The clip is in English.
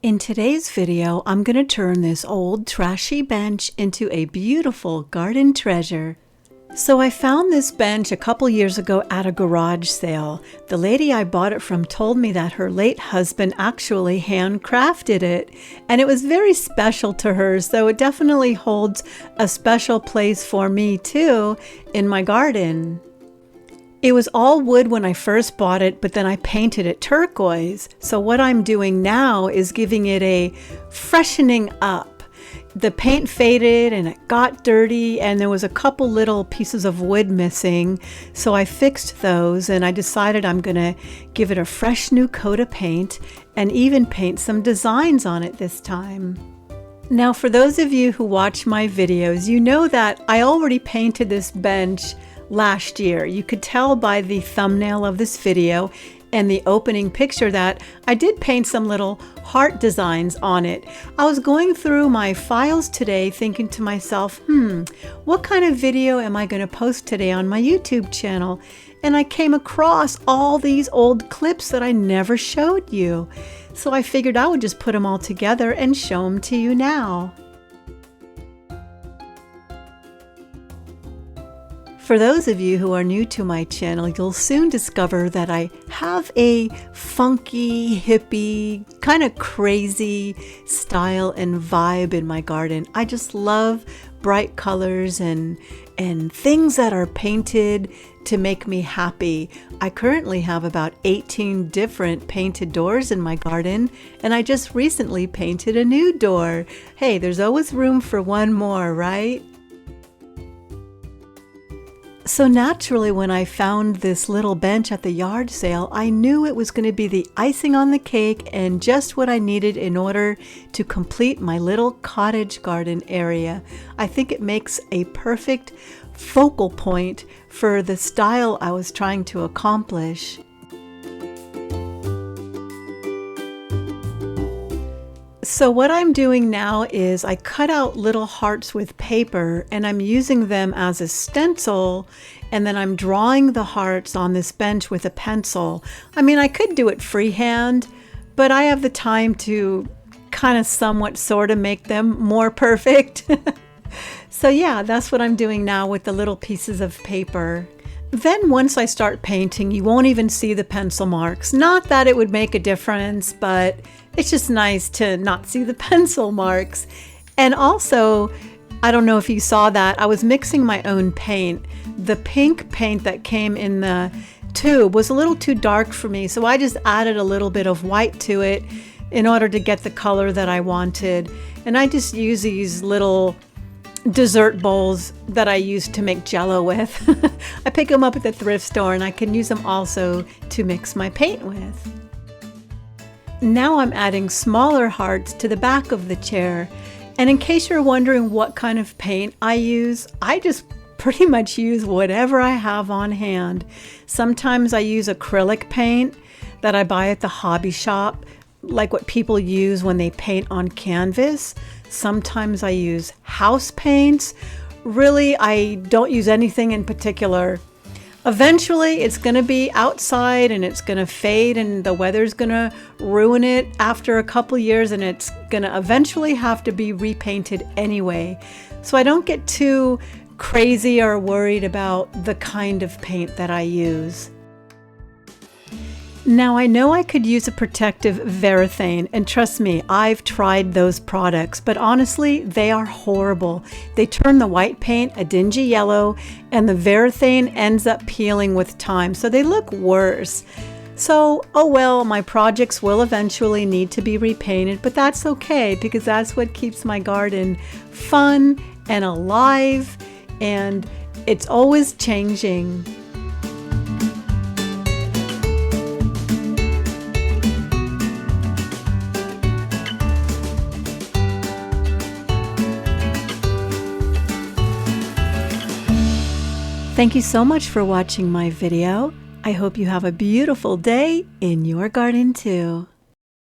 In today's video, I'm going to turn this old trashy bench into a beautiful garden treasure. So I found this bench a couple years ago at a garage sale. The lady I bought it from told me that her late husband actually handcrafted it, and it was very special to her, so it definitely holds a special place for me too in my garden. It was all wood when I first bought it, but then I painted it turquoise. So what I'm doing now is giving it a freshening up. The paint faded and it got dirty and there was a couple little pieces of wood missing. So I fixed those and I decided I'm gonna give it a fresh new coat of paint and even paint some designs on it this time. Now for those of you who watch my videos, you know that I already painted this bench last year. You could tell by the thumbnail of this video and the opening picture that I did paint some little heart designs on it. I was going through my files today thinking to myself, what kind of video am I going to post today on my YouTube channel? And I came across all these old clips that I never showed you. So I figured I would just put them all together and show them to you now. For those of you who are new to my channel, you'll soon discover that I have a funky, hippie, kind of crazy style and vibe in my garden. I just love bright colors and things that are painted to make me happy. I currently have about 18 different painted doors in my garden, and I just recently painted a new door. Hey, there's always room for one more, right? So naturally, when I found this little bench at the yard sale, I knew it was going to be the icing on the cake and just what I needed in order to complete my little cottage garden area. I think it makes a perfect focal point for the style I was trying to accomplish. So what I'm doing now is I cut out little hearts with paper and I'm using them as a stencil, and then I'm drawing the hearts on this bench with a pencil. I mean, I could do it freehand, but I have the time to kind of somewhat sort of make them more perfect. So yeah, that's what I'm doing now with the little pieces of paper. Then once I start painting, you won't even see the pencil marks. Not that it would make a difference, but it's just nice to not see the pencil marks. And also, I don't know if you saw that, I was mixing my own paint. The pink paint that came in the tube was a little too dark for me, so I just added a little bit of white to it in order to get the color that I wanted. And I just use these little dessert bowls that I use to make jello with. I pick them up at the thrift store and I can use them also to mix my paint with. Now I'm adding smaller hearts to the back of the chair. And in case you're wondering what kind of paint I use, I just pretty much use whatever I have on hand. Sometimes I use acrylic paint that I buy at the hobby shop, like what people use when they paint on canvas. Sometimes I use house paints. Really, I don't use anything in particular. Eventually, it's going to be outside and it's going to fade and the weather's going to ruin it after a couple years, and it's going to eventually have to be repainted anyway. So I don't get too crazy or worried about the kind of paint that I use. Now I know I could use a protective varathane, and trust me, I've tried those products, but honestly, they are horrible. They turn the white paint a dingy yellow, and the varathane ends up peeling with time, so they look worse. So, oh well, my projects will eventually need to be repainted, but that's okay because that's what keeps my garden fun and alive, and it's always changing. Thank you so much for watching my video. I hope you have a beautiful day in your garden too.